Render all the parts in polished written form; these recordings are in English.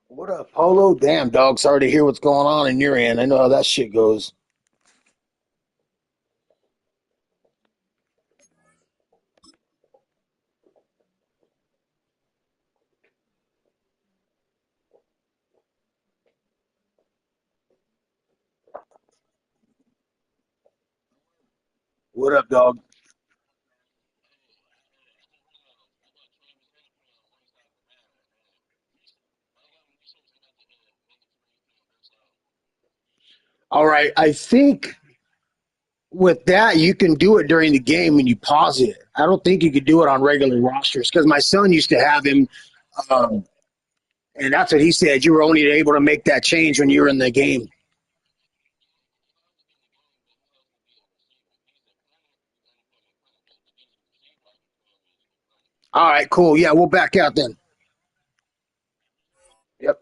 What up, Polo? Damn, dog. Sorry to hear what's going on in your end. I know how that shit goes. What up, dog? All right. I think with that, you can do it during the game when you pause it. I don't think you could do it on regular rosters because my son used to have him, um, and that's what he said. You were only able to make that change when you were in the game. All right, cool. Yeah, we'll back out then. Yep.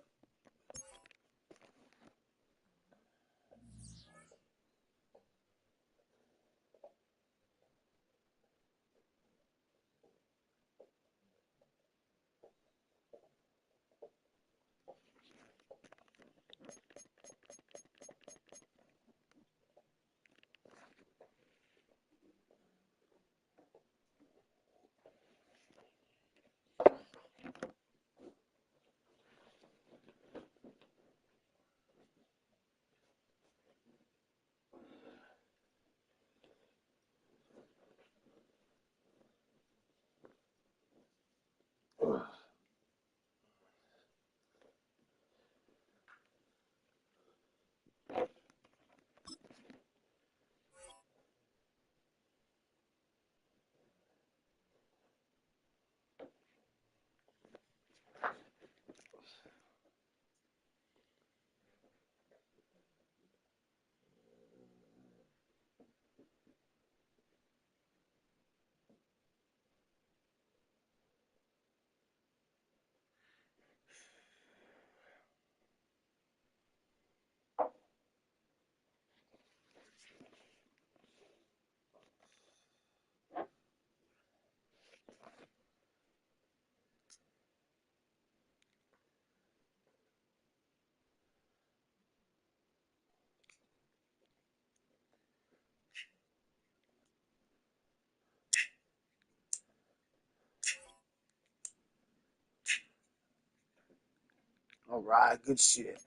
All right, good shit.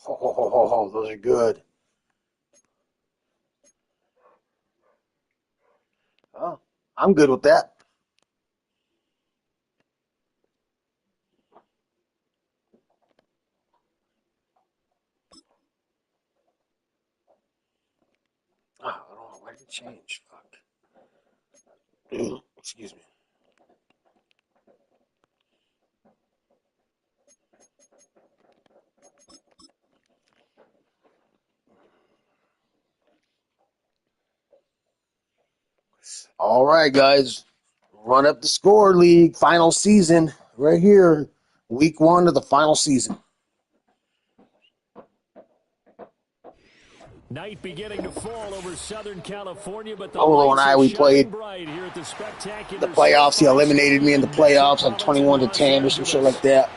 Those are good. Oh, I'm good with that. Oh, I don't know. Why did it change? Fuck. Excuse me. All right, guys. Run up the score league final season right here. Week 1 of the final season. Night beginning to fall over Southern California, but the Polo and lights I, are we shining played bright here at the spectacular the playoffs. He SoFi eliminated me in Stadium the in playoffs like Metropolitan 21 to Los 10 or some shit like Angeles. that.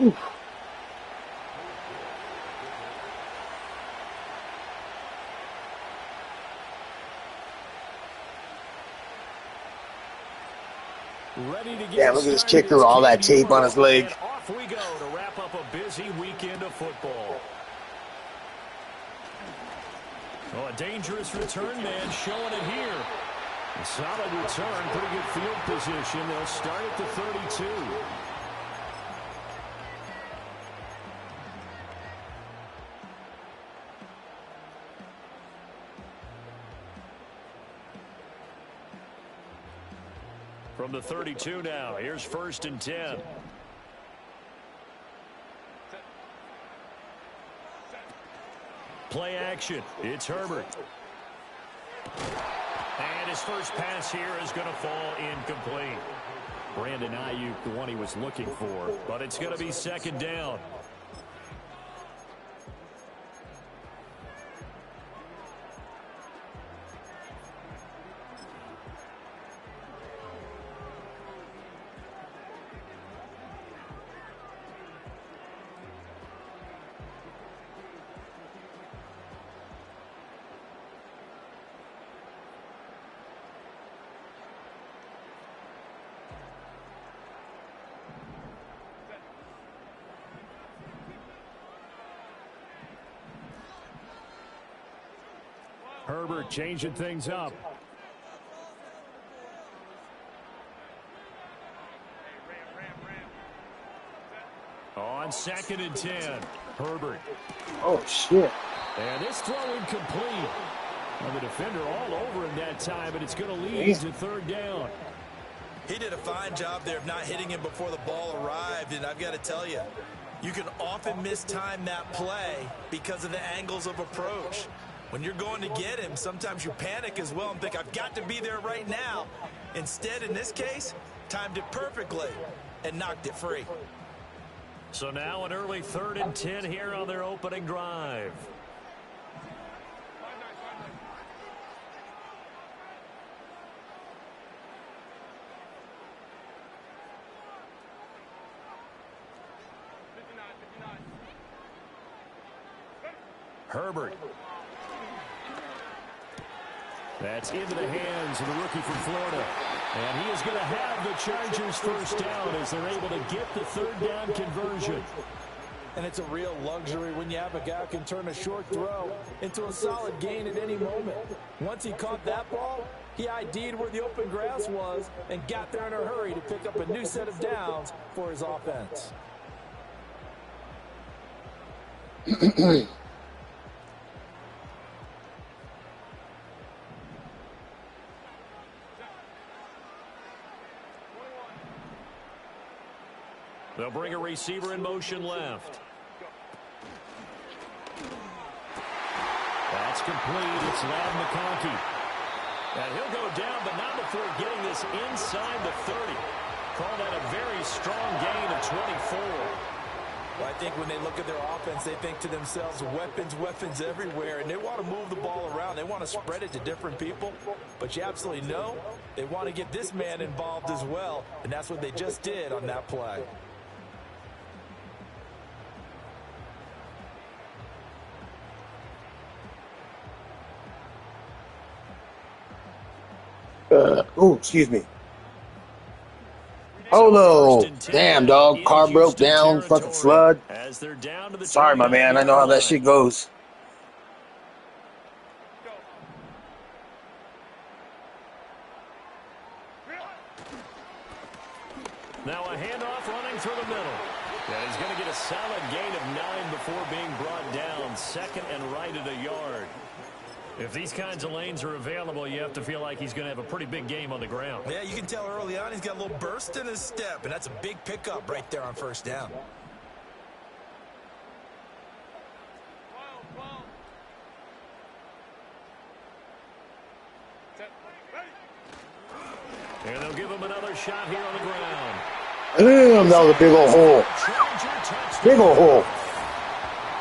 Oof. ready to get Damn, look at this started. kicker, all that tape on his leg. And off we go to wrap up a busy weekend of football. Oh, a dangerous return man showing it here. A solid return, pretty good field position. They'll start at the 32. From the 32 now, here's 1st and 10. Play action. It's Herbert. And his first pass here is going to fall incomplete. Brandon Ayuk, the one he was looking for, but it's going to be 2nd down. Herbert changing things up. On 2nd and 10, Herbert. Oh, shit. And this throw incomplete. Well, the defender all over him that time, but it's going to lead to 3rd down. He did a fine job there of not hitting him before the ball arrived, and I've got to tell you, you can often mistime that play because of the angles of approach. When you're going to get him, sometimes you panic as well and think, I've got to be there right now. Instead, in this case, timed it perfectly and knocked it free. So now an early 3rd and 10 here on their opening drive. Herbert. That's into the hands of the rookie from Florida. And he is going to have the Chargers first down as they're able to get the 3rd down conversion. And it's a real luxury when you have a guy who can turn a short throw into a solid gain at any moment. Once he caught that ball, he ID'd where the open grass was and got there in a hurry to pick up a new set of downs for his offense. They'll bring a receiver in motion left. That's complete. It's Ladd McConkey. And he'll go down, but not before getting this inside the 30. Call that a very strong gain of 24. Well, I think when they look at their offense, they think to themselves, weapons, weapons everywhere, and they want to move the ball around. They want to spread it to different people, but you absolutely know they want to get this man involved as well, and that's what they just did on that play. Oh, excuse me. Oh, no. Damn, dog. Car broke down. Fucking flood. Sorry, my man. I know how that shit goes. Now a handoff running through the middle. And he's going to get a solid gain of 9 before being brought down. 2nd and right at a yard. If these kinds of lanes are available, you have to feel like he's going to have a pretty big game on the ground. Yeah, you can tell early on he's got a little burst in his step, and that's a big pickup right there on 1st down. And they'll give him another shot here on the ground. Damn, that was a big old hole. Big old hole.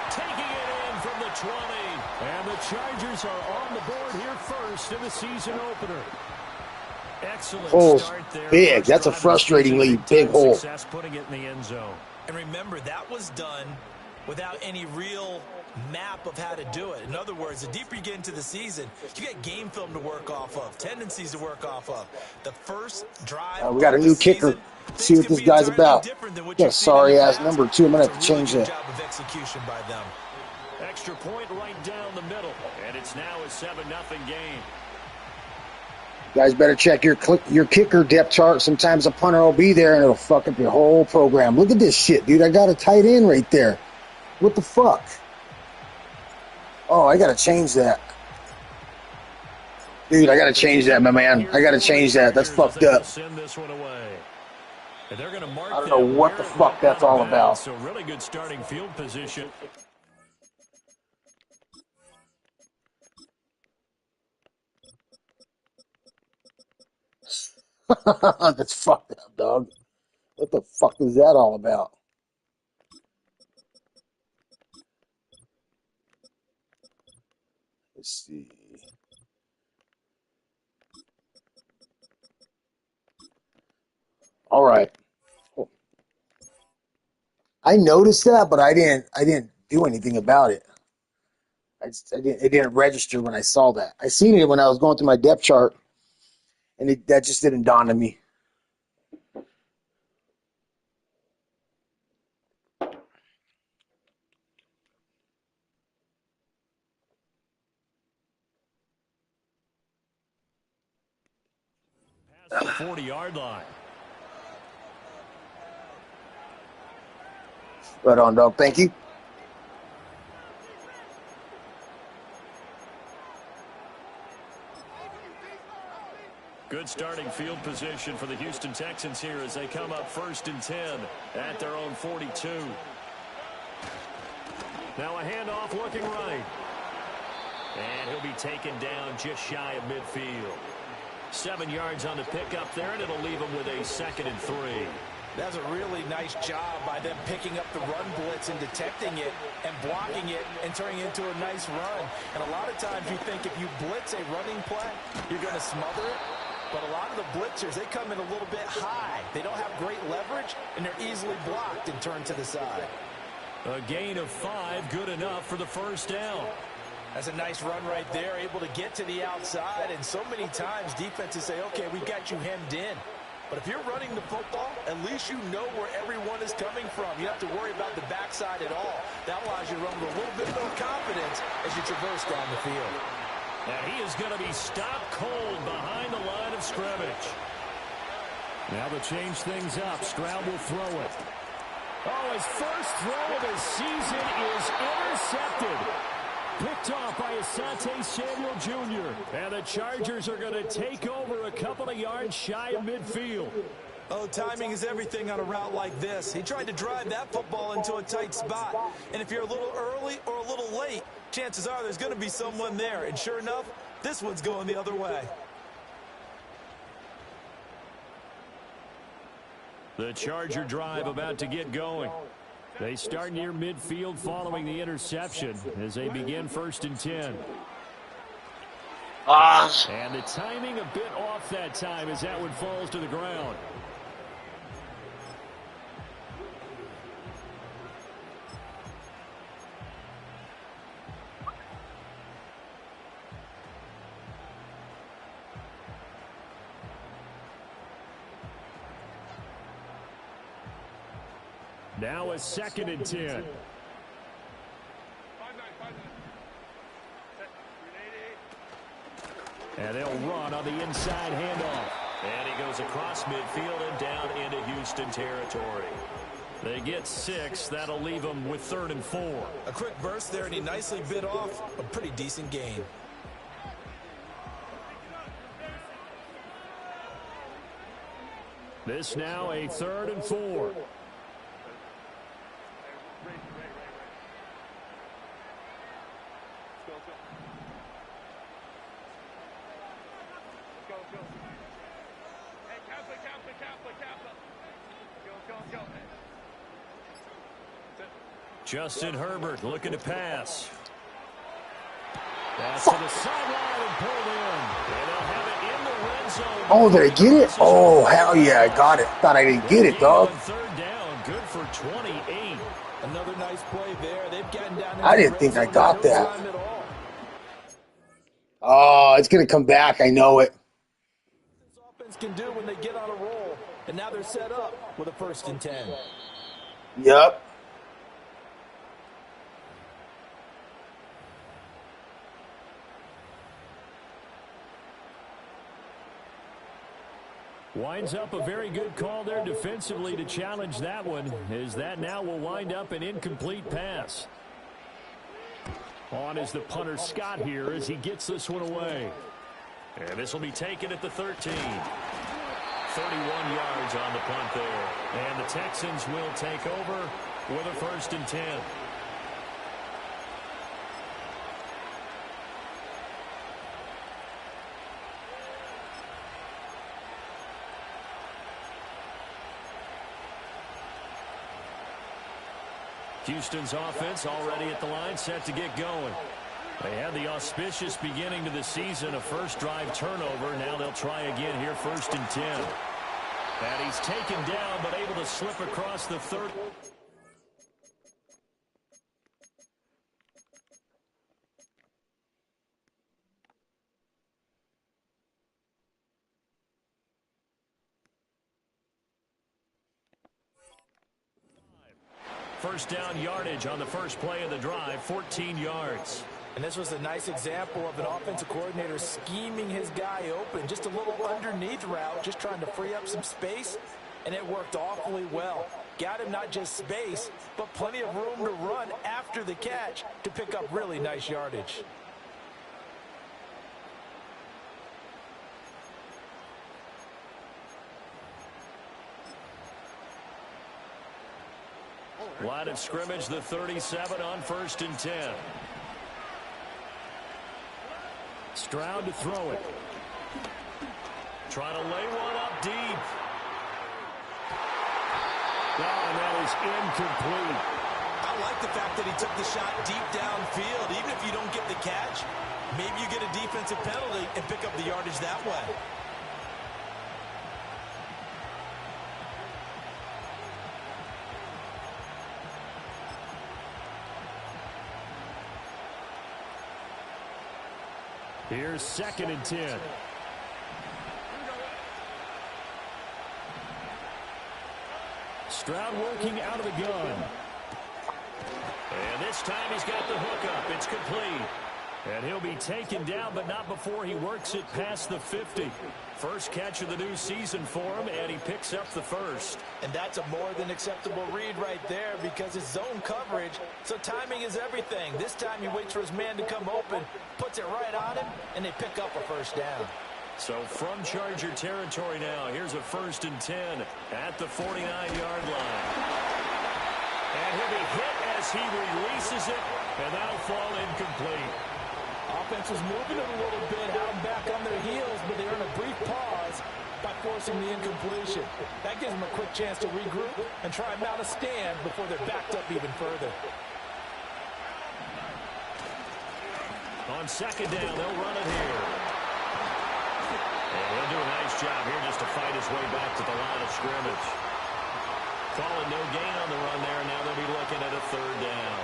Taking it in from the 20. And the Chargers are on the board here first in the season opener. Excellent start there. Big. That's a frustratingly big hole. Success putting it in the end zone. And remember, that was done without any real map of how to do it. In other words, the deeper you get into the season, you get game film to work off of, tendencies to work off of. The first drive We got a of the new kicker. season, See things what can this be guy's entirely about. different than what Got a you've seen in the sorry-ass past. number, too. I'm going to have It's to a really change good that. job of execution by them. Extra point right down the middle, and it's now a 7-0 game. You guys better check your kicker depth chart. Sometimes a punter will be there, and it'll fuck up your whole program. Look at this shit, dude. I got a tight end right there. What the fuck? Oh, I got to change that. Dude, I got to change that, my man. I got to change that. That's fucked up. Send this one away. And they're going to mark I don't know what the fuck that's all about. So really good starting field position. That's fucked up, dog. What the fuck is that all about? Let's see. All right. I noticed that, but I didn't do anything about it. It didn't register when I saw that. I seen it when I was going through my depth chart, and that just didn't dawn on me. Past the 40-yard line. Right on, dog. Thank you. Good starting field position for the Houston Texans here as they come up 1st and 10 at their own 42. Now a handoff looking right. And he'll be taken down just shy of midfield. 7 yards on the pickup there, and it'll leave him with a 2nd and 3. That's a really nice job by them picking up the run blitz and detecting it and blocking it and turning it into a nice run. And a lot of times you think if you blitz a running play, you're going to smother it. But a lot of the blitzers, they come in a little bit high. They don't have great leverage, and they're easily blocked and turned to the side. A gain of 5, good enough for the 1st down. That's a nice run right there, able to get to the outside. And so many times defenses say, okay, we got you hemmed in. But if you're running the football, at least you know where everyone is coming from. You don't have to worry about the backside at all. That allows you to run with a little bit more confidence as you traverse down the field. And he is going to be stopped cold behind the line of scrimmage. Now to change things up, Stroud will throw it. Oh, his first throw of the season is intercepted. Picked off by Asante Samuel Jr. And the Chargers are going to take over a couple of yards shy of midfield. Oh, timing is everything on a route like this. He tried to drive that football into a tight spot. And if you're a little early or a little late, chances are there's going to be someone there. And sure enough, this one's going the other way. The Charger drive about to get going. They start near midfield following the interception as they begin 1st and 10. And the timing a bit off that time as that one falls to the ground. Now a 2nd and 10. And they'll run on the inside handoff. And he goes across midfield and down into Houston territory. They get 6. That'll leave them with 3rd and 4. A quick burst there, and he nicely bit off a pretty decent gain. This now a 3rd and 4. Justin Herbert looking to pass. That's to the sideline and pulled in. And they'll have it in the red zone. Oh, did I get it? Oh, hell yeah, I got it. Thought I didn't get it, dog. 3rd down, good for 28. Another nice play there. They've gotten down into I didn't think I got that. Oh, it's going to come back. I know it. This offense can do when they get on a roll. And now they're set up with a 1st and 10. Yep. Winds up a very good call there defensively to challenge that one, as that now will wind up an incomplete pass. On is the punter Scott here as he gets this one away. And this will be taken at the 13. 31 yards on the punt there. And the Texans will take over with a 1st and 10. Houston's offense already at the line, set to get going. They had the auspicious beginning to the season, a first drive turnover. Now they'll try again here, 1st and 10. And he's taken down, but able to slip across the 30. First down yardage on the first play of the drive, 14 yards. And this was a nice example of an offensive coordinator scheming his guy open. Just a little underneath route, just trying to free up some space, and it worked awfully well. Got him not just space, but plenty of room to run after the catch to pick up really nice yardage. Line of scrimmage, the 37 on 1st and 10. Stroud to throw it. Trying to lay one up deep. Oh, and that is incomplete. I like the fact that he took the shot deep downfield. Even if you don't get the catch, maybe you get a defensive penalty and pick up the yardage that way. Here's 2nd and 10. Stroud working out of the gun. And this time he's got the hook up. It's complete. And he'll be taken down, but not before he works it past the 50. First catch of the new season for him, and he picks up the 1st. And that's a more than acceptable read right there because it's zone coverage, so timing is everything. This time he waits for his man to come open, puts it right on him, and they pick up a 1st down. So from Charger territory now, here's a 1st and 10 at the 49-yard line. And he'll be hit as he releases it, and that'll fall incomplete. Offense was moving it a little bit, had them back on their heels, but they earn a brief pause by forcing the incompletion. That gives them a quick chance to regroup and try and mount a stand before they're backed up even further. On 2nd down, they'll run it here. And he'll do a nice job here just to fight his way back to the line of scrimmage. Calling no gain on the run there, and now they'll be looking at a 3rd down.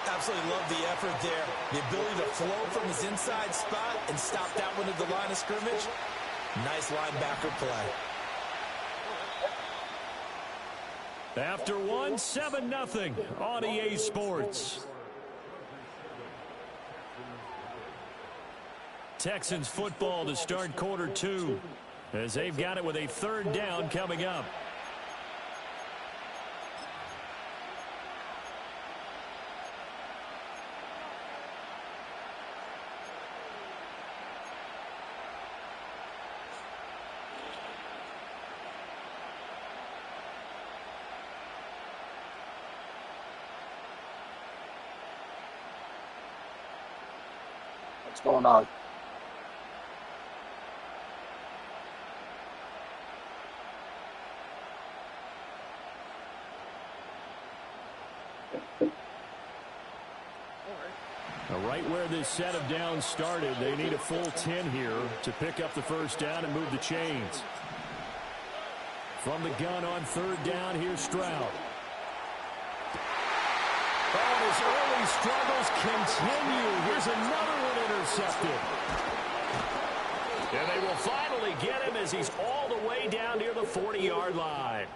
Absolutely love the effort there. The ability to flow from his inside spot and stop that one at the line of scrimmage. Nice linebacker play. After one, 7-0 on EA Sports. Texans football to start quarter 2 as they've got it with a 3rd down coming up. What's going on? Right where this set of downs started, they need a full 10 here to pick up the 1st down and move the chains. From the gun on 3rd down, here's Stroud. his early struggles continue. Here's another one intercepted. And they will finally get him as he's all the way down near the 40-yard line.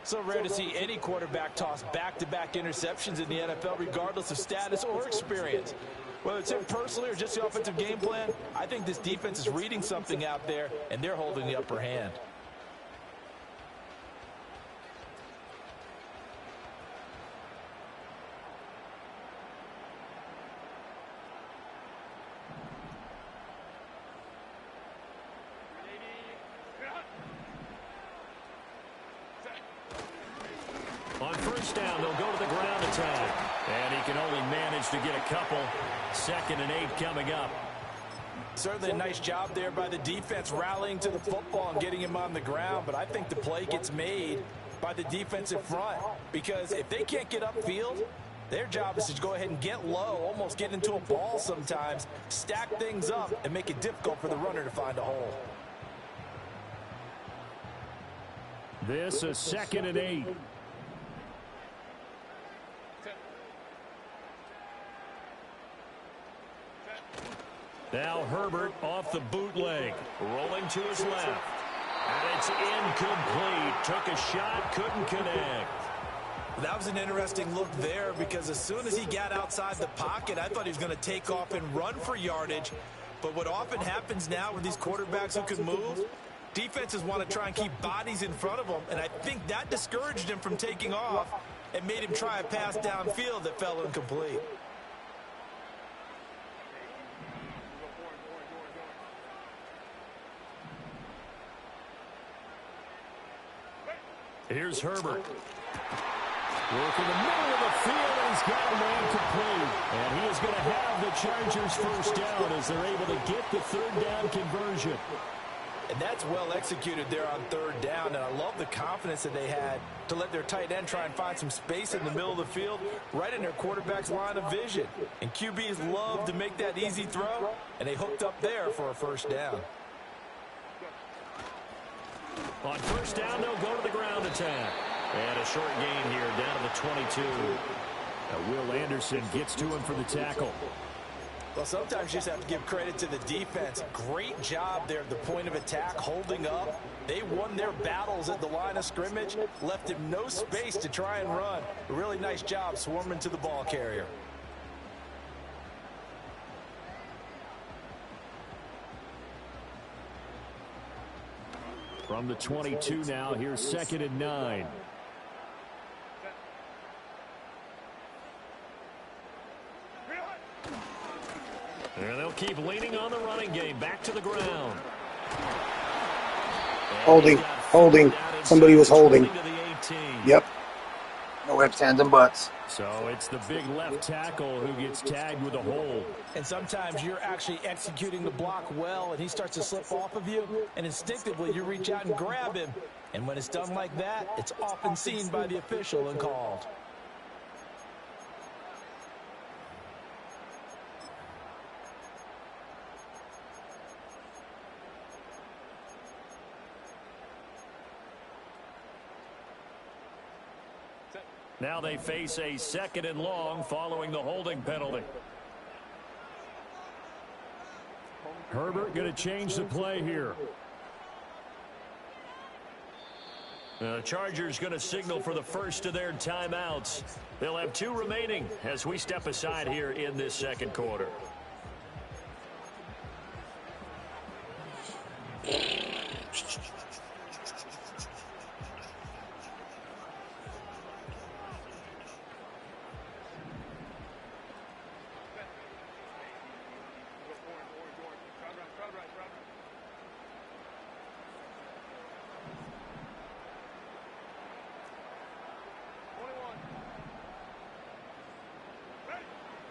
So rare to see any quarterback toss back-to-back interceptions in the NFL, regardless of status or experience. Whether it's him personally or just the offensive game plan, I think this defense is reading something out there, and they're holding the upper hand. On first down, they'll go to the ground attack. And he can only manage to get a couple. 2nd and 8 coming up. Certainly a nice job there by the defense rallying to the football and getting him on the ground. But I think the play gets made by the defensive front. Because if they can't get upfield, their job is to go ahead and get low, almost get into a ball sometimes, stack things up, and make it difficult for the runner to find a hole. This is 2nd and 8. Now Herbert off the bootleg, rolling to his left. And it's incomplete. Took a shot, couldn't connect. That was an interesting look there because as soon as he got outside the pocket, I thought he was going to take off and run for yardage. But what often happens now with these quarterbacks who can move, defenses want to try and keep bodies in front of them. And I think that discouraged him from taking off and made him try a pass downfield that fell incomplete. Here's Herbert. Working the middle of the field, and he's got a man complete. And he is going to have the Chargers first down as they're able to get the 3rd down conversion. And that's well executed there on 3rd down. And I love the confidence that they had to let their tight end try and find some space in the middle of the field, right in their quarterback's line of vision. And QBs love to make that easy throw, and they hooked up there for a first down. On first down, they'll go to the ground attack. And a short gain here down to the 22. Now Will Anderson gets to him for the tackle. Well, sometimes you just have to give credit to the defense. Great job there at the point of attack, holding up. They won their battles at the line of scrimmage, left him no space to try and run. A really nice job swarming to the ball carrier. From the 22 now, here's 2nd and 9. And they'll keep leaning on the running game. Back to the ground. Holding. Somebody was holding. Yep. No ifs, ands, and buts. So it's the big left tackle who gets tagged with a hold. And sometimes you're actually executing the block well, and he starts to slip off of you, and instinctively you reach out and grab him. And when it's done like that, it's often seen by the official and called. Now they face a 2nd and long following the holding penalty. Herbert going to change the play here. The Chargers going to signal for the first of their timeouts. They'll have 2 remaining as we step aside here in this 2nd quarter.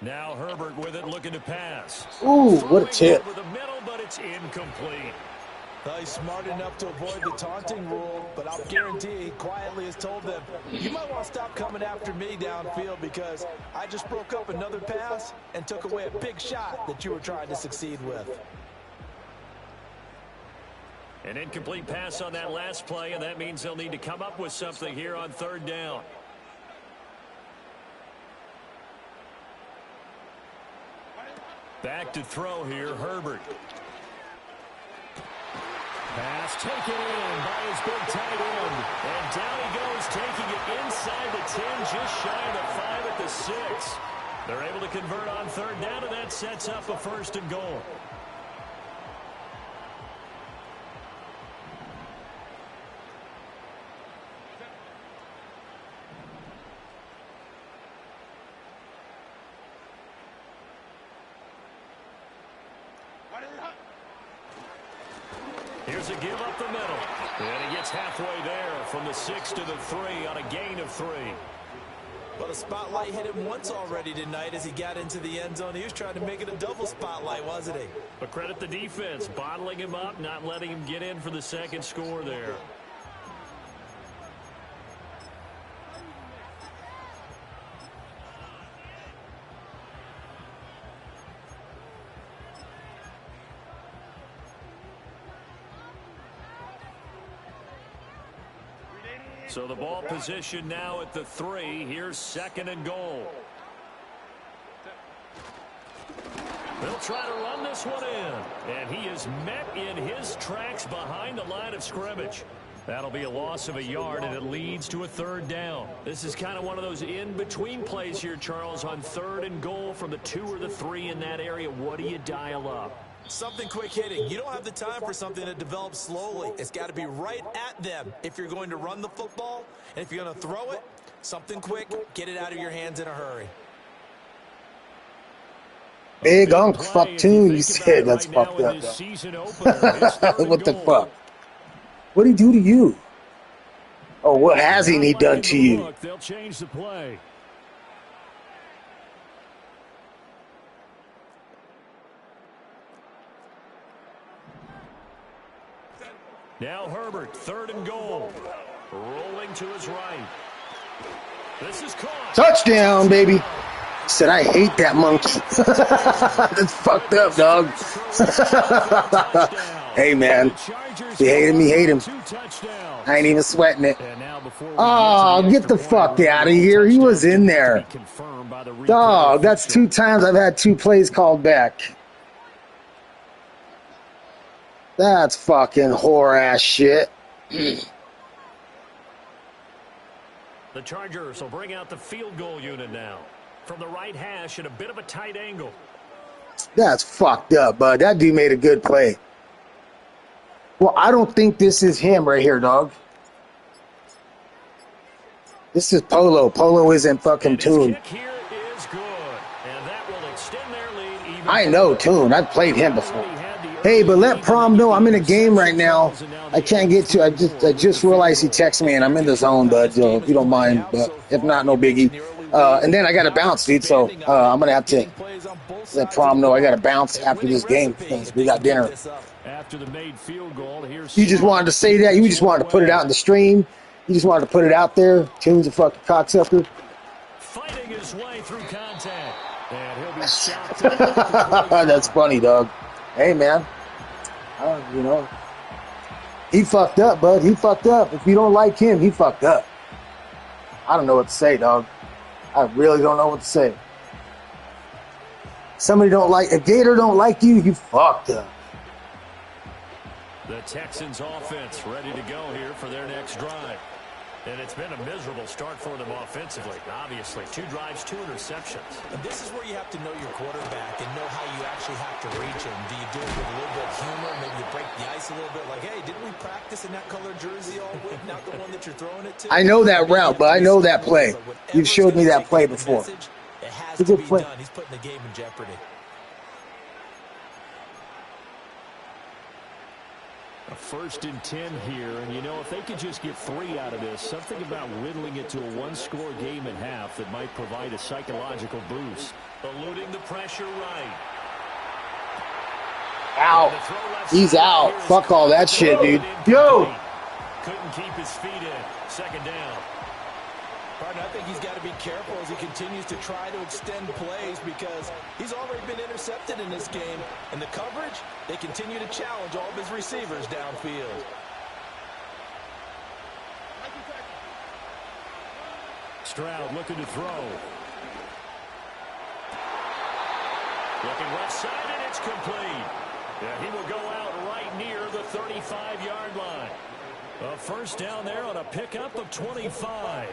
Now Herbert with it, looking to pass. Ooh, what a tip. Over the middle, but it's incomplete. Well, he's smart enough to avoid the taunting rule, but I'll guarantee he quietly has told them, you might want to stop coming after me downfield because I just broke up another pass and took away a big shot that you were trying to succeed with. An incomplete pass on that last play, and that means they'll need to come up with something here on 3rd down. Back to throw here, Herbert. Pass taken in by his big tight end. And down he goes, taking it inside the 10, just shy of the 5 at the 6. They're able to convert on third down, and that sets up a first and goal. Here's a give up the middle. And he gets halfway there from the 6 to the 3 on a gain of 3. Well, the spotlight hit him once already tonight as he got into the end zone. He was trying to make it a double spotlight, wasn't he? But credit the defense, bottling him up, not letting him get in for the second score there. So the ball position now at the 3. Here's second and goal. They'll try to run this one in. And he is met in his tracks behind the line of scrimmage. That'll be a loss of a yard, and it leads to a third down. This is kind of one of those in-between plays here, Charles, on third and goal from the 2 or the 3 in that area. What do you dial up? Something quick hitting. You don't have the time for something that develops slowly. It's got to be right at them if you're going to run the football. And if you're going to throw it, something quick, get it out of your hands in a hurry. Big Unc fuck tune, you said. That's fucked up, though. What the fuck? What'd he do to you? Oh, what hasn't he done to you? They'll change the play. Now Herbert, third and goal. Rolling to his right. This is caught. Touchdown, baby. He said, I hate that monkey. That's fucked up, dog. Hey, man. If you hate him, you hate him. I ain't even sweating it. Oh, get the fuck out of here. He was in there. Dog, that's 2 times I've had 2 plays called back. That's fucking whore-ass shit. The Chargers will bring out the field goal unit now. From the right hash at a bit of a tight angle. That's fucked up, bud. That dude made a good play. Well, I don't think this is him right here, dog. This is Polo. Polo isn't fucking Toon. I know Toon. I've played him before. Hey, but let Prom know I'm in a game right now. I can't get to. I just realized he texted me, and I'm in the zone, bud. So if you don't mind, but if not, no biggie. And then I got to bounce, dude. So I'm gonna have to let Prom know I got to bounce after this game because we got dinner. After the made field goal, you just wanted to say that. You just wanted to put it out in the stream. You just wanted to put it out there. Toon's a fucking cocksucker. Fighting his way through contact, and he'll be stopped. That's funny, dog. Hey, man. You know, he fucked up, bud. He fucked up. If you don't like him, he fucked up. I don't know what to say, dog. I really don't know what to say. Somebody don't like, a Gator don't like you, you fucked up. The Texans offense ready to go here for their next drive. And it's been a miserable start for them offensively. Obviously, 2 drives, 2 interceptions. And this is where you have to know your quarterback and know how you actually have to reach him. Do you do it with a little bit of humor? Maybe you break the ice a little bit. Like, hey, didn't we practice in that color jersey all week? Not the one that you're throwing it to. I know that route, but I know that play. You've showed me that play before. It has to be done. He's putting the game in jeopardy. A 1st and 10 here, and you know, if they could just get 3 out of this, something about whittling it to a 1-score game at half that might provide a psychological boost. Eluding the pressure right. Out. He's out. Fuck all that shit, dude. Yo! Couldn't keep his feet in. 2nd down. Partner, I think he's got to be careful as he continues to try to extend plays because he's already been intercepted in this game. And the coverage, they continue to challenge all of his receivers downfield. Stroud looking to throw. Looking left side, and it's complete. Yeah, he will go out right near the 35-yard line. A first down there on a pickup of 25.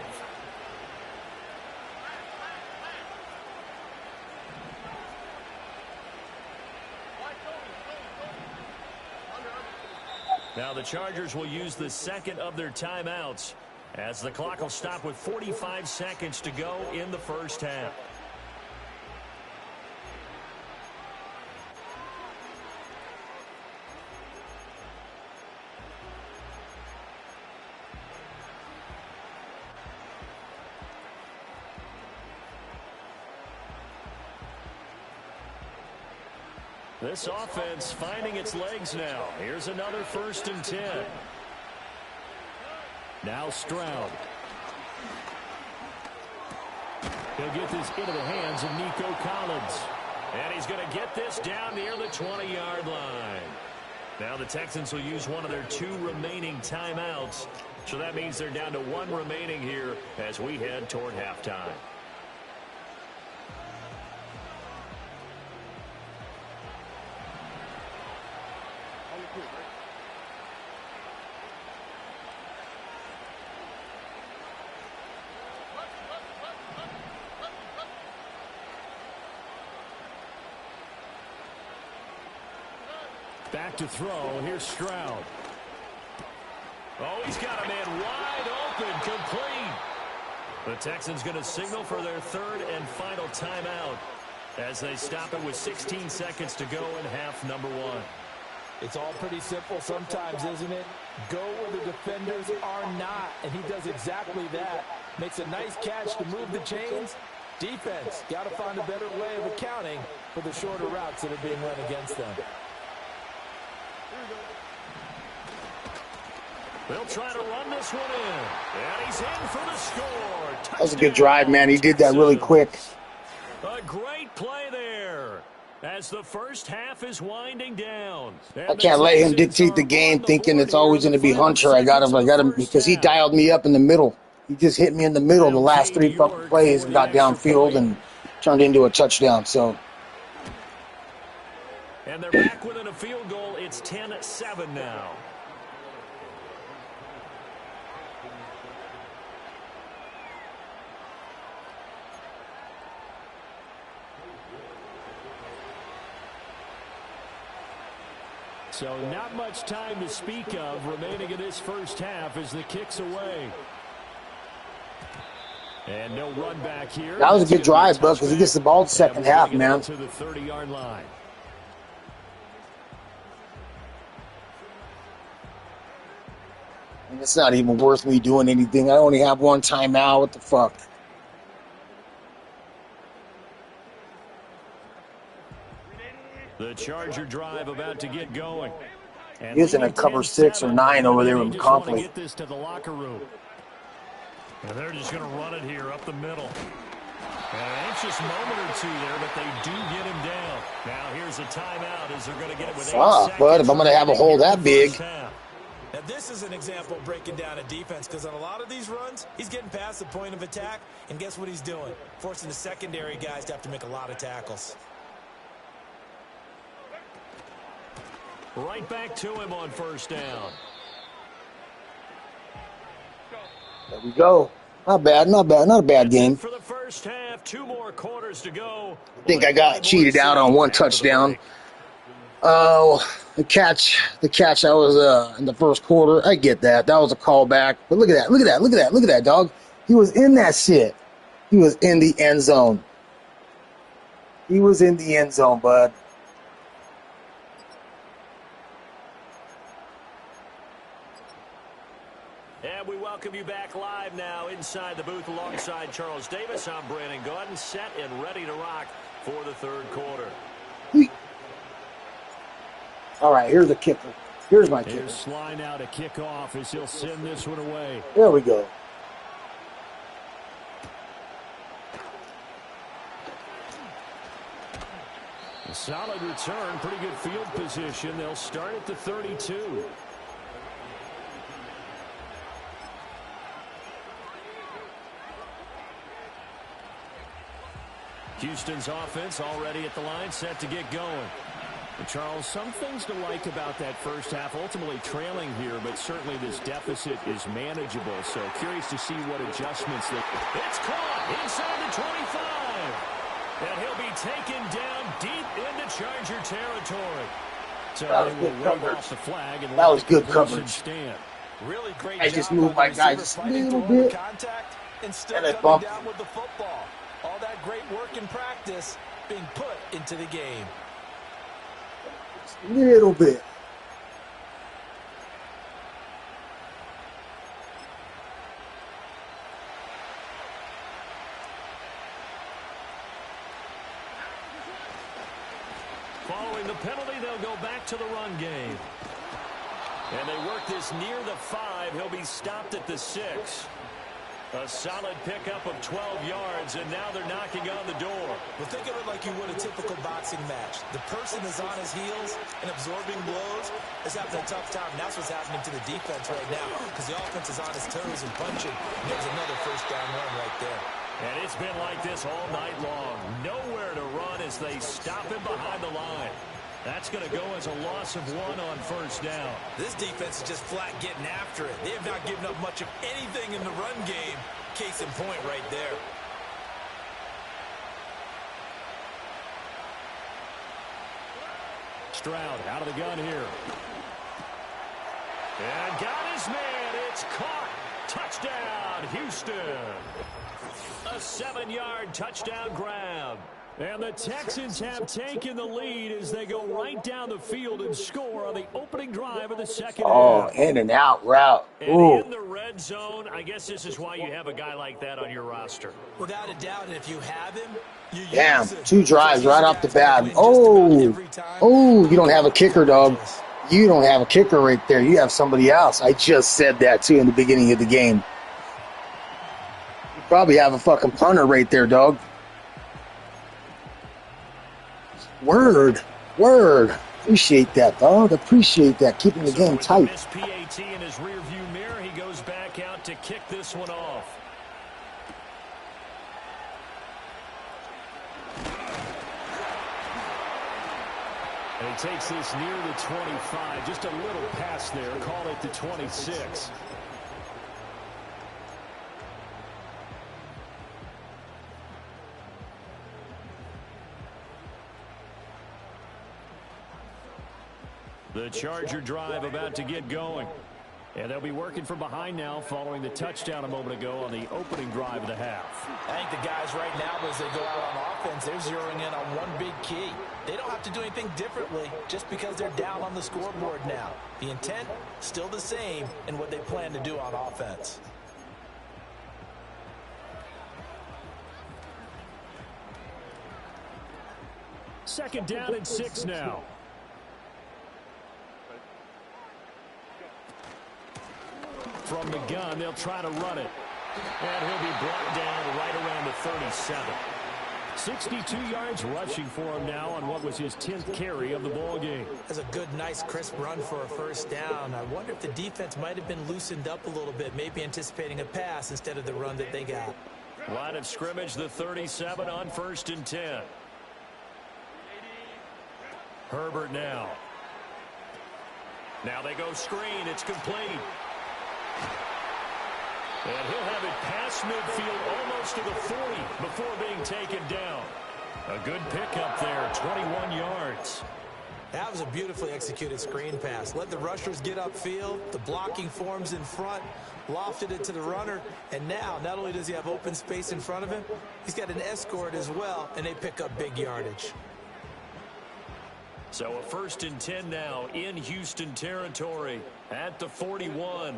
Now the Chargers will use the second of their timeouts as the clock will stop with 45 seconds to go in the first half. This offense finding its legs now. Here's another 1st and 10. Now Stroud. He'll get this into the hands of Nico Collins. And he's going to get this down near the 20-yard line. Now the Texans will use one of their 2 remaining timeouts. So that means they're down to 1 remaining here as we head toward halftime. Back to throw. Here's Stroud. Oh, he's got a man wide open, complete. The Texans going to signal for their 3rd and final timeout as they stop it with 16 seconds to go in half number 1. It's all pretty simple sometimes, isn't it? Go where the defenders are not, and he does exactly that. Makes a nice catch to move the chains. Defense, got to find a better way of accounting for the shorter routes that are being run against them. They'll try to run this one in. And he's in for the score. That was a good drive, man. He did that really quick. A great play there as the first half is winding down. I can't let him dictate the game thinking it's always going to be Hunter. I got him because he dialed me up in the middle. He just hit me in the middle the last 3 fucking plays and got downfield and turned into a touchdown. So. And they're back within a field goal. It's 10-7 now. So not much time to speak of remaining in this first half as the kick's away. And no run back here. That was a good drive, Buck, because he gets the ball the second half, man. To the 30-yard line. And it's not even worth me doing anything. I only have 1 timeout. What the fuck? The Charger drive about to get going. And he's in a cover 6 or 9 over there with McConkey. Get this to the locker room. And they're just going to run it here up the middle. An anxious moment or 2 there, but they do get him down. Now here's a timeout as they're going to get it with 8 seconds. Bud, if I'm going to have a hole that big. Now this is an example of breaking down a defense, because on a lot of these runs, he's getting past the point of attack, and guess what he's doing? Forcing the secondary guys to have to make a lot of tackles. Right back to him on first down. There we go. Not bad, not bad, not a bad game. For the first half, 2 more quarters to go. I think I got cheated out on 1 touchdown. Oh, the catch that was in the first quarter. I get that. That was a callback. But look at that, dog. He was in that shit. He was in the end zone. He was in the end zone, bud. And we welcome you back live now inside the booth alongside Charles Davis. I'm Brandon Gordon, set and ready to rock for the 3rd quarter. All right, here's the kicker. Here's my kicker. Here's Sly now to kick off as he'll send this one away. There we go. A solid return, pretty good field position. They'll start at the 32. Houston's offense already at the line, set to get going. And Charles, some things to like about that first half, ultimately trailing here, but certainly this deficit is manageable. So curious to see what adjustments they... It's caught inside the 25. And he'll be taken down deep into Charger territory. So they will wave off the flag and that was good coverage. Stand. Really great I job just moved my guy just a little bit. Contact and still And I coming bumped. down with the football. All that great work in practice being put into the game. Little bit. Following the penalty, they'll go back to the run game. And they work this near the 5. He'll be stopped at the 6. A solid pickup of 12 yards, and now they're knocking on the door. Well, think of it like you would a typical boxing match. The person is on his heels and absorbing blows is having a tough time. And that's what's happening to the defense right now because the offense is on his toes and punching. And there's another first down run right there. And it's been like this all night long. Nowhere to run as they stop him behind the line. That's going to go as a loss of 1 on first down. This defense is just flat getting after it. They have not given up much of anything in the run game. Case in point right there. Stroud out of the gun here. And got his man. It's caught. Touchdown, Houston. A 7-yard touchdown grab. And the Texans have taken the lead as they go right down the field and score on the opening drive of the second half. In and out route. And in the red zone, I guess this is why you have a guy like that on your roster. Without a doubt, and if you have him, you Damn, use him. 2 drives right off the bat. Oh, you don't have a kicker, dog. You don't have a kicker right there. You have somebody else. I just said that, too, in the beginning of the game. You probably have a fucking punter right there, dog. Word. Appreciate that, dog. Appreciate that. Keeping the game tight. PAT in his rearview mirror. He goes back out to kick this one off. And he takes this near the 25. Just a little pass there. Call it the 26. The Charger drive about to get going. And they'll be working from behind now following the touchdown a moment ago on the opening drive of the half. I think the guys right now, as they go out on offense, they're zeroing in on one big key. They don't have to do anything differently just because they're down on the scoreboard now. The intent, still the same in what they plan to do on offense. Second down and 6 now. From the gun, they'll try to run it. And he'll be brought down right around the 37. 62 yards rushing for him now on what was his 10th carry of the ball game. That's a good, nice, crisp run for a first down. I wonder if the defense might have been loosened up a little bit, maybe anticipating a pass instead of the run that they got. Line of scrimmage, the 37 on 1st and 10. Herbert now. Now they go screen. It's complete. And he'll have it past midfield almost to the 40 before being taken down. A good pickup there, 21 yards. That was a beautifully executed screen pass. Let the rushers get upfield. The blocking forms in front. Lofted it to the runner. And now, not only does he have open space in front of him, he's got an escort as well, and they pick up big yardage. So a 1st and 10 now in Houston territory at the 41.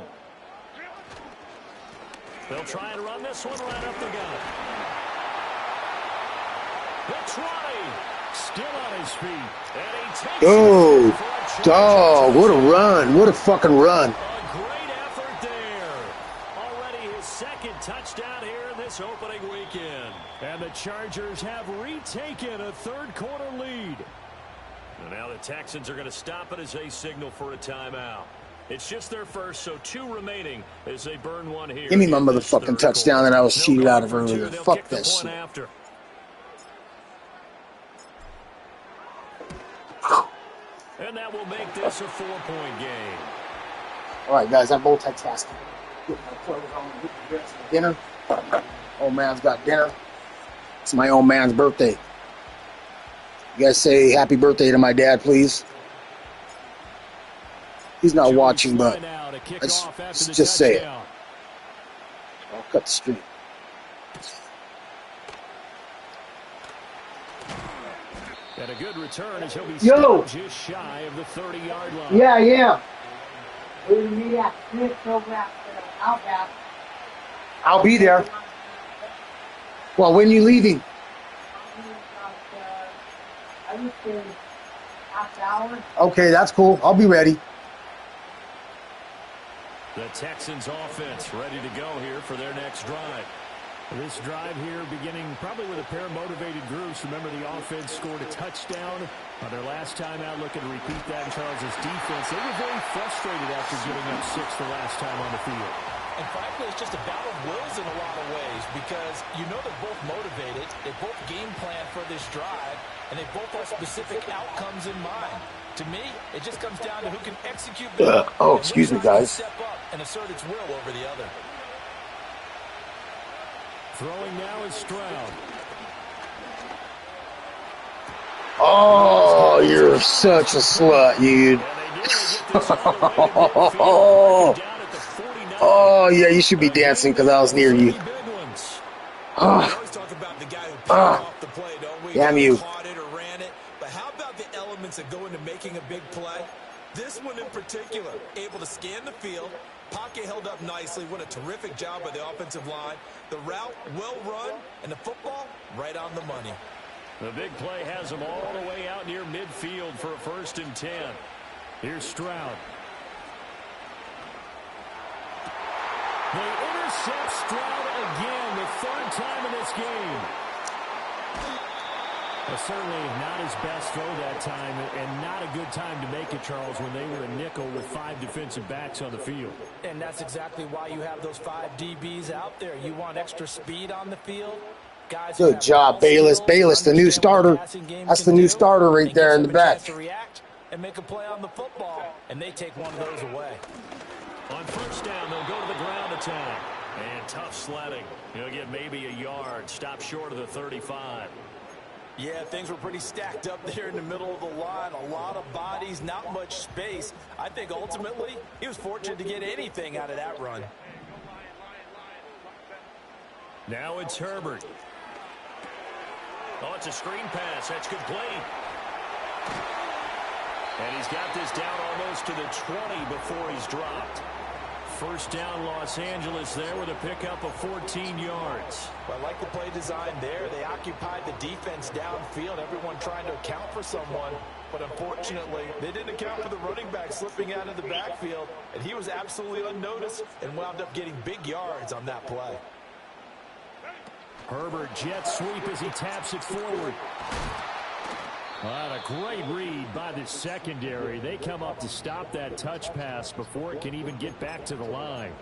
They'll try and run this one right up the gut. The try. Still on his feet. And he takes it. Dog, what a run. What a fucking run. A great effort there. Already his 2nd touchdown here in this opening weekend. And the Chargers have retaken a 3rd quarter lead. And now the Texans are going to stop it as they signal for a timeout. It's just their first, so 2 remaining as they burn one here. Give me my motherfucking touchdown that I was cheated out of earlier. Fuck that shit. And that will make this a 4-point game. All right, guys, I'm multitasking. Get my clothes on, get dressed for dinner. Old man's got dinner. It's my old man's birthday. You guys say happy birthday to my dad, please. He's not watching, but let's just say it. I'll cut the stream. And a good return as he'll be just shy of the 30-yard line. Yeah, yeah. I'll be there. Well, when are you leaving? Okay, that's cool. I'll be ready. The Texans offense ready to go here for their next drive. This drive here beginning probably with a pair of motivated groups. Remember, the offense scored a touchdown on their last time out. Looking to repeat that in Charles' defense. They were very frustrated after giving up 6 the last time on the field. And frankly, it's just a battle of wills in a lot of ways because you know they're both motivated. They both game plan for this drive, and they both have specific outcomes in mind. To me, it just comes down to who can execute better. Oh, excuse me, guys. Step up and assert its will over the other. Throwing now is Stroud. Oh, you're such a slut, dude. Oh, yeah, you should be dancing because I was near you. Damn you. But how about the elements that go into making a big play? This one in particular, able to scan the field, pocket held up nicely. What a terrific job by the offensive line. The route, well run, and the football, right on the money. The big play has them all the way out near midfield for a 1st and 10. Here's Stroud. They intercept Stroud again, the 3rd time in this game. Well, certainly not his best throw that time, and not a good time to make it, Charles, when they were a nickel with 5 defensive backs on the field. And that's exactly why you have those 5 DBs out there. You want extra speed on the field. Guys, good job, Bayless. Bayless, the new starter. That's the new starter right there in the back. To react and make a play on the football, and they take one of those away. On 1st down, they'll go to the ground attack. And tough sledding. He'll get maybe a yard. Stop short of the 35. Yeah, things were pretty stacked up there in the middle of the line. A lot of bodies, not much space. I think ultimately he was fortunate to get anything out of that run. Now it's Herbert. Oh, it's a screen pass. That's complete. And he's got this down almost to the 20 before he's dropped. 1st down, Los Angeles there with a pickup of 14 yards. Well, I like the play design there. They occupied the defense downfield, everyone trying to account for someone. But unfortunately, they didn't account for the running back slipping out of the backfield. And he was absolutely unnoticed and wound up getting big yards on that play. Herbert jet sweep as he taps it forward. A great read by the secondary. They come up to stop that touch pass before it can even get back to the line.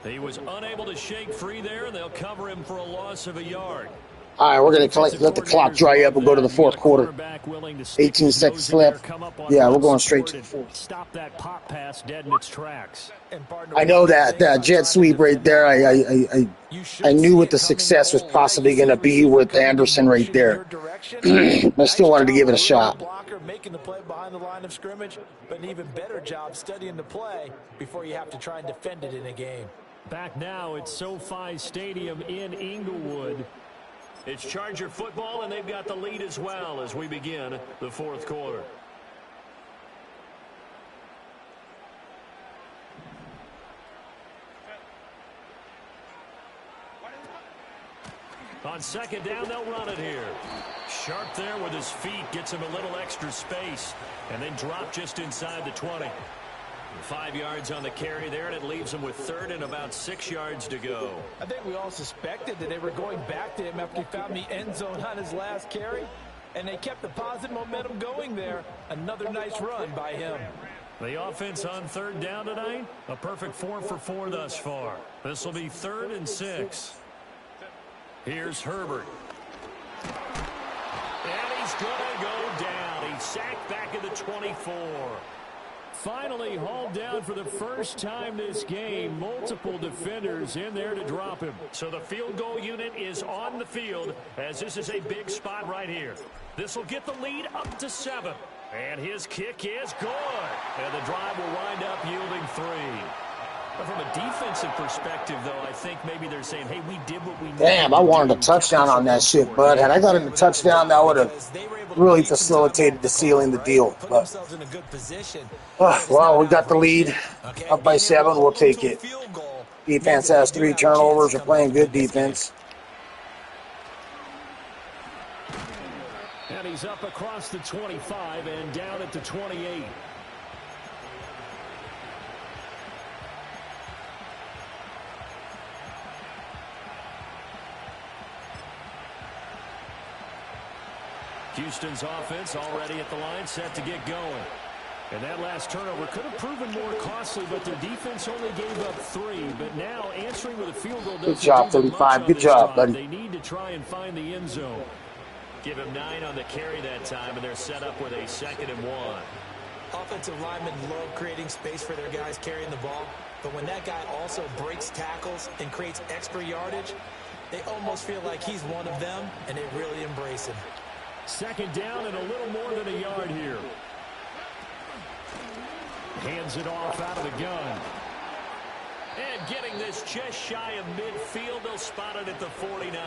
He was unable to shake free there, and they'll cover him for a loss of a yard. All right, we're going to let the clock dry up and go to the 4th quarter. 18 seconds left. Yeah, we're going straight to the 4th. Stop that pop pass dead in its tracks. I know that jet sweep right there. I knew what the success was possibly going to be with Anderson right there. I still wanted to give it a shot. Making the play behind the line of scrimmage, but an even better job studying the play before you have to try and defend it in a game. Back now at SoFi Stadium in Inglewood. It's Charger football, and they've got the lead as well as we begin the 4th quarter. On 2nd down, they'll run it here. Sharp there with his feet, gets him a little extra space, and then drop just inside the 20. 5 yards on the carry there, and it leaves him with 3rd and about 6 yards to go. I think we all suspected that they were going back to him after he found the end zone on his last carry, and they kept the positive momentum going there. Another nice run by him. The offense on 3rd down tonight, a perfect 4 for 4 thus far. This will be 3rd and 6. Here's Herbert. And he's going to go down. He sacked back at the 24. Finally hauled down for the first time this game. Multiple defenders in there to drop him. So the field goal unit is on the field as this is a big spot right here. This will get the lead up to 7. And his kick is good. And the drive will wind up yielding 3. But from a defensive perspective, though, I think maybe they're saying, hey, we did what we needed. Damn, I wanted a touchdown on that shit, bud. Had I gotten a touchdown, that would have really facilitated the sealing the deal. But, well, we got the lead. Up by 7, we'll take it. Defense has 3 turnovers. We're playing good defense. And he's up across the 25 and down at the 28. Houston's offense already at the line, set to get going. And that last turnover could have proven more costly, but their defense only gave up 3. But now answering with a field goal. Good job, 35. Good job, buddy. They need to try and find the end zone. Give him 9 on the carry that time, and they're set up with a 2nd and 1. Offensive linemen love creating space for their guys carrying the ball, but when that guy also breaks tackles and creates extra yardage, they almost feel like he's one of them, and they really embrace him. 2nd down and a little more than a yard here. Hands it off out of the gun. And getting this just shy of midfield, they'll spot it at the 49.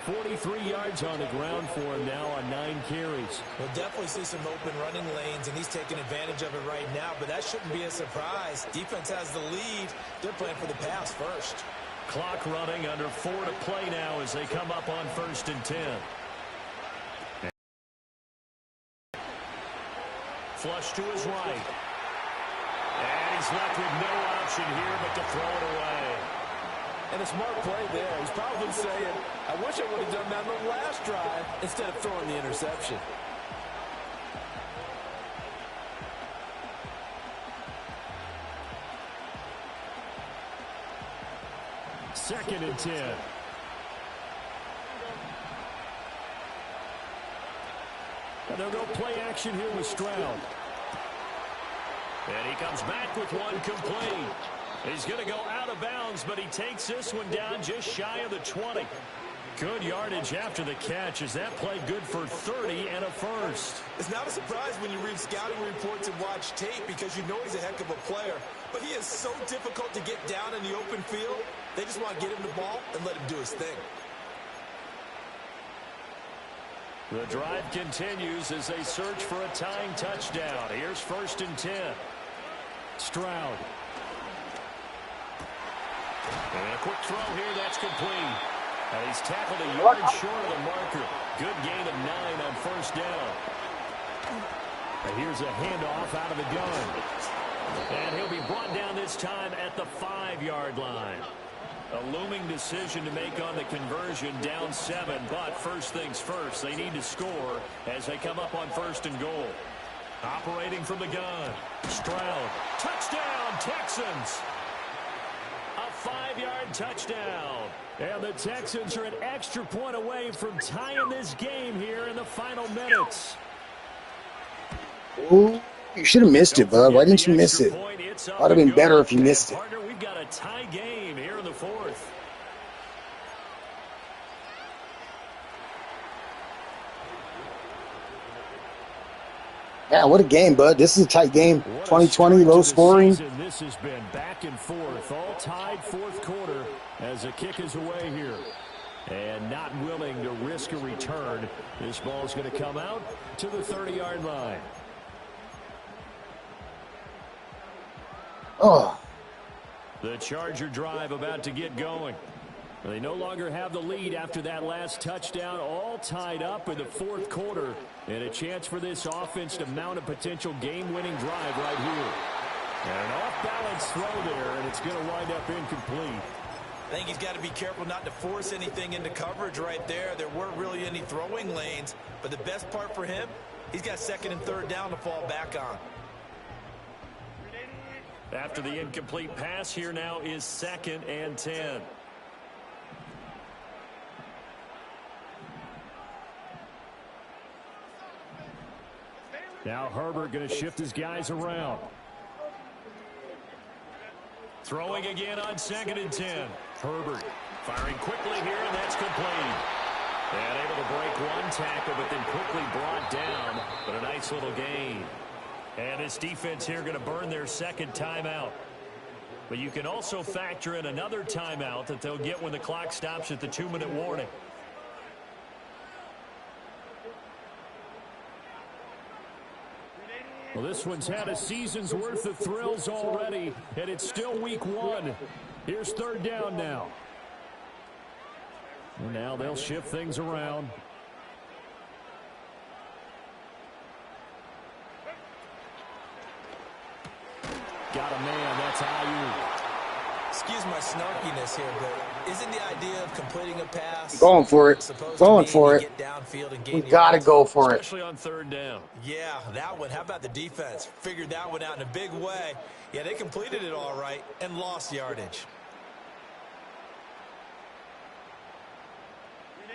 43 yards on the ground for him now on 9 carries. We'll definitely see some open running lanes, and he's taking advantage of it right now, but that shouldn't be a surprise. Defense has the lead. They're playing for the pass first. Clock running, under 4 to play now as they come up on 1st and 10. Flush to his right. And he's left with no option here but to throw it away. And a smart play there. He's probably saying, I wish I would have done that on the last drive instead of throwing the interception. Second and 10. And they'll go play action here with Stroud. And he comes back with one complete. He's going to go out of bounds, but he takes this one down just shy of the 20. Good yardage after the catch as that play good for 30 and a first. It's not a surprise when you read scouting reports and watch tape because you know he's a heck of a player. But he is so difficult to get down in the open field. They just want to get him the ball and let him do his thing. The drive continues as they search for a tying touchdown. Here's 1st and 10. Stroud. And a quick throw here, that's complete. And he's tackled a yard short of the marker. Good gain of 9 on 1st down. And here's a handoff out of the gun. And he'll be brought down this time at the 5-yard line. A looming decision to make on the conversion, down 7. But first things first, they need to score as they come up on 1st and goal. Operating from the gun. Stroud. Touchdown, Texans. A 5-yard touchdown. And the Texans are an extra point away from tying this game here in the final minutes. Ooh, you should have missed it, bud. Why didn't you miss it? Would have been better if you missed it. Partner, we've got a tie game here in the 4th. Yeah, what a game, bud. This is a tight game. 2020, low scoring. This has been back and forth, all tied 4th quarter as the kick is away here. And not willing to risk a return. This ball is going to come out to the 30-yard line. Oh. The Charger drive about to get going. They no longer have the lead after that last touchdown, all tied up in the 4th quarter. And a chance for this offense to mount a potential game-winning drive right here. And an off-balance throw there, and it's going to wind up incomplete. I think he's got to be careful not to force anything into coverage right there. There weren't really any throwing lanes, but the best part for him, he's got 2nd and 3rd down to fall back on. After the incomplete pass, here now is 2nd and 10. Now Herbert going to shift his guys around. Throwing again on 2nd and 10. Herbert firing quickly here, and that's complete. And able to break one tackle, but then quickly brought down. But a nice little gain. And this defense here going to burn their 2nd timeout. But you can also factor in another timeout that they'll get when the clock stops at the 2-minute warning. Well, this one's had a season's worth of thrills already, and it's still week 1. Here's 3rd down now. And now they'll shift things around. Got a man, that's Ayuk. Excuse my snarkiness here, but isn't the idea of completing a pass Going for it. Going for it. We got to go for it. Especially on 3rd down. Yeah, that one. How about the defense? Figured that one out in a big way. Yeah, they completed it all right and lost yardage.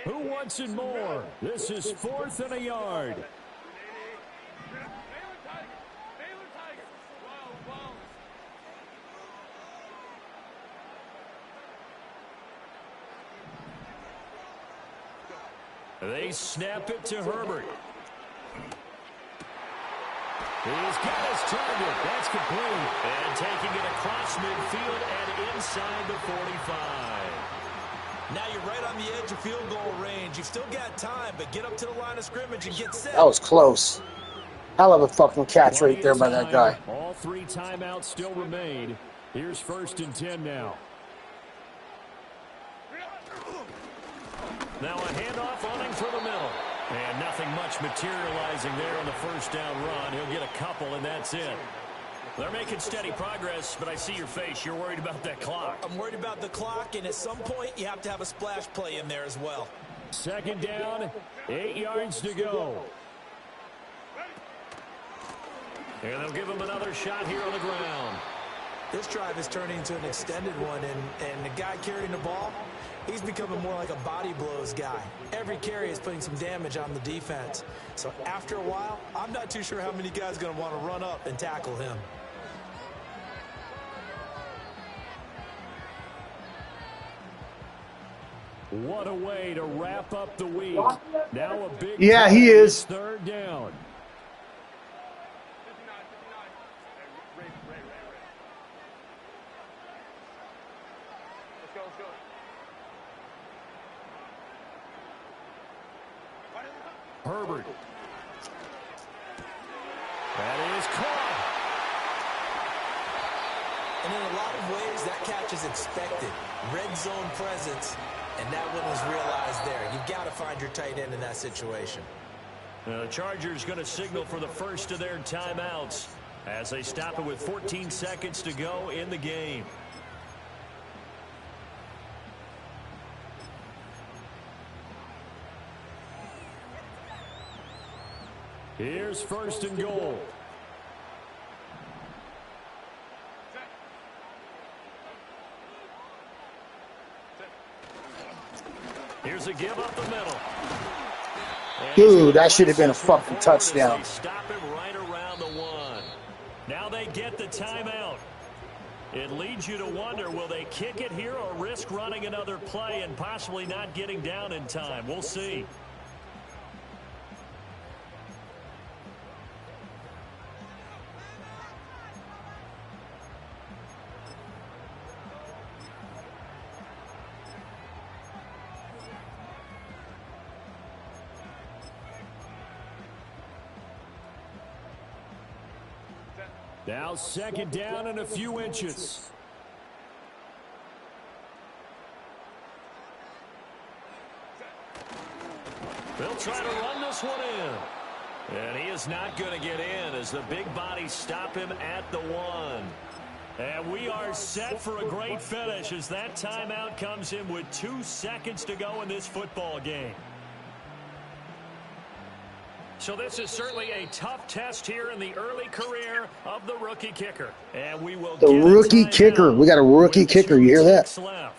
Who wants it more? This is 4th and a yard. They snap it to Herbert. He's got his target. That's complete. And taking it across midfield and inside the 45. Now you're right on the edge of field goal range. You've still got time, but get up to the line of scrimmage and get set. That was close. Hell of a fucking catch right there by that guy. All 3 timeouts still remain. Here's 1st and 10 now. Now a handoff running through the middle. And nothing much materializing there on the 1st down run. He'll get a couple, and that's it. They're making steady progress, but I see your face. You're worried about that clock. I'm worried about the clock, and at some point, you have to have a splash play in there as well. 2nd down, 8 yards to go. And they'll give him another shot here on the ground. This drive is turning into an extended one, and the guy carrying the ball, he's becoming more like a body blows guy. Every carry is putting some damage on the defense. So after a while, I'm not too sure how many guys are going to want to run up and tackle him. What a way to wrap up the week. Now a big he is. 3rd down. Herbert. That is caught. And in a lot of ways, that catch is expected. Red zone presence, and that one was realized there. You've got to find your tight end in that situation. The Chargers going to signal for the first of their timeouts as they stop it with 14 seconds to go in the game. Here's 1st and goal. Here's a give up the middle. Dude, that should have been a fucking touchdown. Stop him right around the 1. Now they get the timeout. It leads you to wonder, will they kick it here or risk running another play and possibly not getting down in time? We'll see. Now 2nd down and a few inches. They'll try to run this one in. And he is not going to get in as the big bodies stop him at the 1. And we are set for a great finish as that timeout comes in with 2 seconds to go in this football game. So this is certainly a tough test here in the early career of the rookie kicker. And we will The rookie kicker. We got a rookie kicker. You hear that? Left.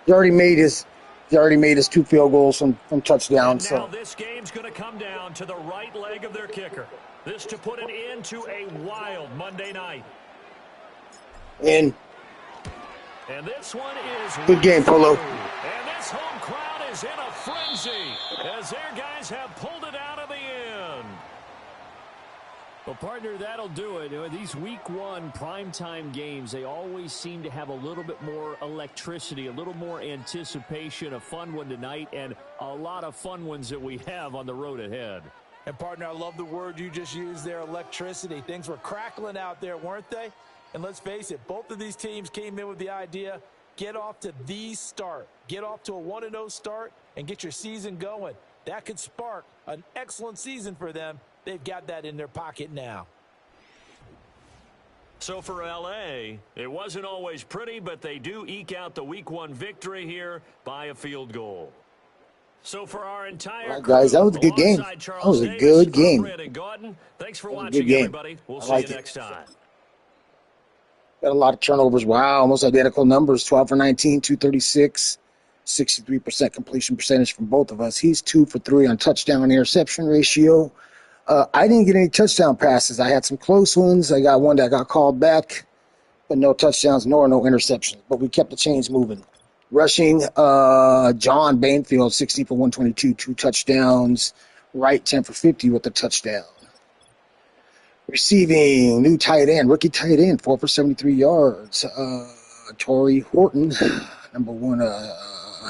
He already made his He already made his 2 field goals from touchdowns. And now So this game's going to come down to the right leg of their kicker. This to put an end to a wild Monday night. and this one is good game, Polo. And this home crowd is in a frenzy as their guys have pulled it out of the end. Well, partner, that'll do it. These week 1 primetime games, they always seem to have a little bit more electricity, a little more anticipation. A fun one tonight, and a lot of fun ones that we have on the road ahead. And, partner, I love the word you just used there, electricity. Things were crackling out there, weren't they? And let's face it, both of these teams came in with the idea, get off to the start. Get off to a 1-0 start and get your season going. That could spark an excellent season for them. They've got that in their pocket now. So for L.A., it wasn't always pretty, but they do eke out the Week 1 victory here by a field goal. So for our entire All right, guys, that was a good game. That was a good game. Thanks for watching, everybody. We'll see you next time. Got a lot of turnovers. Wow, almost identical numbers. 12 for 19, 236, 63% completion percentage from both of us. He's 2 for 3 on touchdown and interception ratio. I didn't get any touchdown passes. I had some close ones. I got one that got called back, but no touchdowns nor no interceptions. But we kept the chains moving. Rushing, John Bainfield, 60 for 122, 2 touchdowns. Wright, 10 for 50 with a touchdown. Receiving, new tight end, rookie tight end, 4 for 73 yards. Torrey Horton, number 1,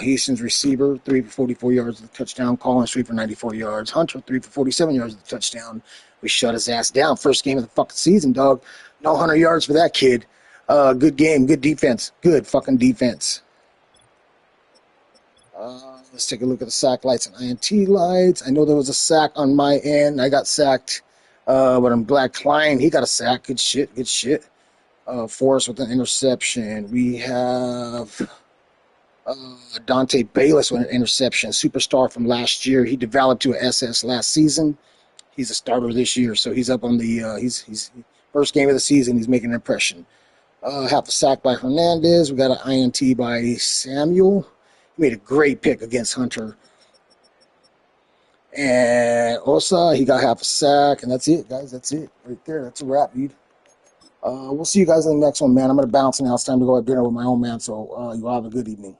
Houston's receiver, 3 for 44 yards with a touchdown. Collins, 3 for 94 yards. Hunter, 3 for 47 yards with a touchdown. We shut his ass down. First game of the fucking season, dog. No 100 yards for that kid. Good game, good defense. Good fucking defense. Let's take a look at the sack lights and INT lights. I know there was a sack on my end. I got sacked. But I'm glad Klein, he got a sack. Good shit, good shit. Forrest with an interception. We have Dante Bayless with an interception. Superstar from last year. He developed to an SS last season. He's a starter this year, so he's up on the he's first game of the season. He's making an impression. Half a sack by Hernandez. We got an INT by Samuel. He made a great pick against Hunter. And Osa, he got half a sack, and that's it, guys. That's it right there. That's a wrap, dude. We'll see you guys in the next one, man. I'm going to bounce now. It's time to go have dinner with my own man, so you all have a good evening.